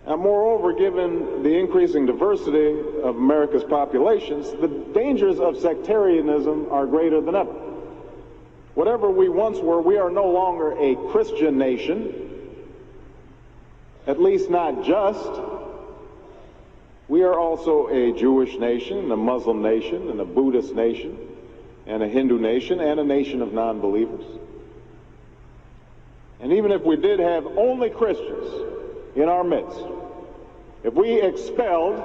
And moreover, given the increasing diversity of America's populations, the dangers of sectarianism are greater than ever. Whatever we once were, we are no longer a Christian nation, at least not just. We are also a Jewish nation, a Muslim nation, and a Buddhist nation, and a Hindu nation, and a nation of non-believers. And even if we did have only Christians in our midst, if we expelled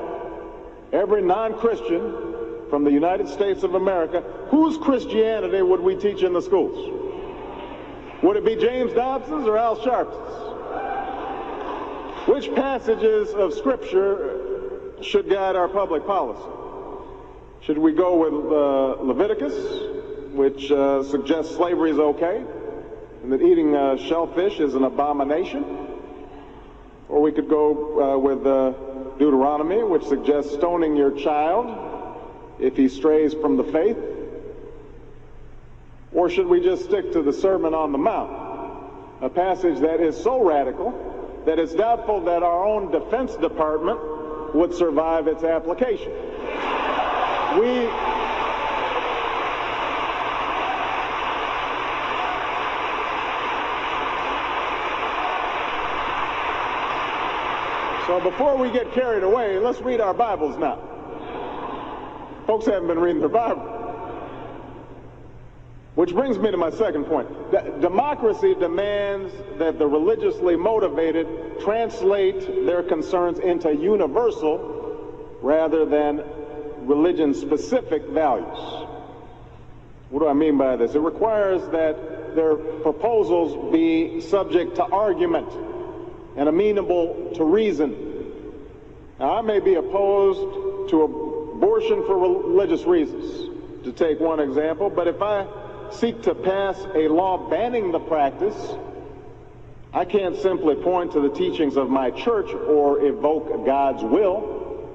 every non-Christian from the United States of America, whose Christianity would we teach in the schools? Would it be James Dobson's or Al Sharpton's? Which passages of Scripture should guide our public policy? Should we go with Leviticus, which suggests slavery is okay, and that eating shellfish is an abomination? Or we could go with Deuteronomy, which suggests stoning your child if he strays from the faith? Or should we just stick to the Sermon on the Mount, a passage that is so radical that it's doubtful that our own Defense Department would survive its application? So before we get carried away, let's read our Bibles now. Folks haven't been reading their Bible. Which brings me to my second point. Democracy demands that the religiously motivated translate their concerns into universal rather than religion-specific values. What do I mean by this? It requires that their proposals be subject to argument and amenable to reason. Now, I may be opposed to abortion for religious reasons, to take one example, but if I seek to pass a law banning the practice, I can't simply point to the teachings of my church or evoke God's will.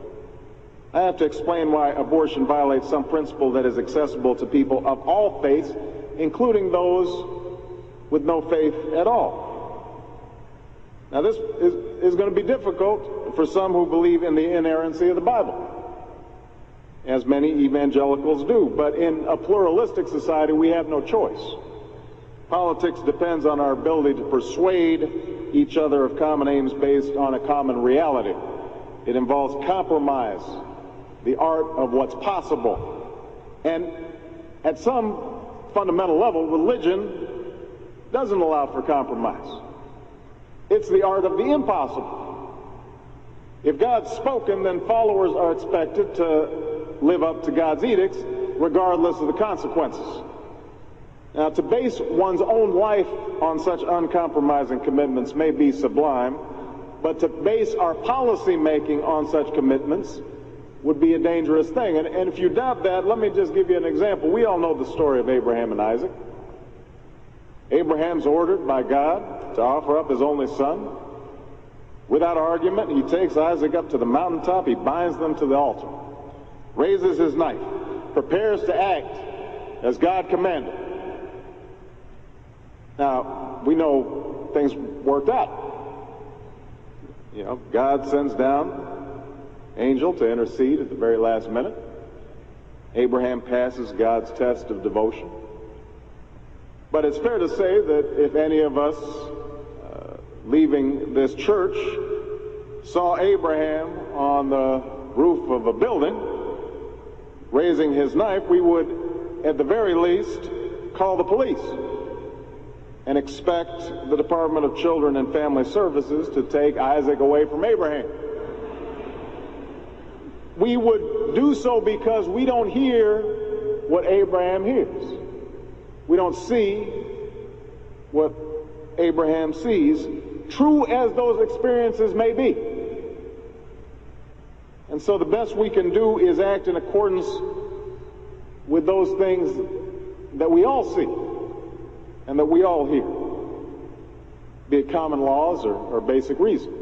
I have to explain why abortion violates some principle that is accessible to people of all faiths, including those with no faith at all. Now, this is going to be difficult for some who believe in the inerrancy of the Bible, as many evangelicals do. But in a pluralistic society, we have no choice. Politics depends on our ability to persuade each other of common aims based on a common reality. It involves compromise, the art of what's possible. And at some fundamental level, religion doesn't allow for compromise. It's the art of the impossible. If God's spoken, then followers are expected to live up to God's edicts, regardless of the consequences. Now, to base one's own life on such uncompromising commitments may be sublime, but to base our policy making on such commitments would be a dangerous thing. And if you doubt that, let me just give you an example. We all know the story of Abraham and Isaac. Abraham's ordered by God to offer up his only son. Without argument, he takes Isaac up to the mountaintop, he binds them to the altar, raises his knife, prepares to act as God commanded. Now, we know things worked out. You know, God sends down an angel to intercede at the very last minute. Abraham passes God's test of devotion. But it's fair to say that if any of us leaving this church saw Abraham on the roof of a building raising his knife, we would at the very least call the police and expect the Department of Children and Family Services to take Isaac away from Abraham. We would do so because we don't hear what Abraham hears. We don't see what Abraham sees, true as those experiences may be. And so the best we can do is act in accordance with those things that we all see and that we all hear, be it common laws or basic reason.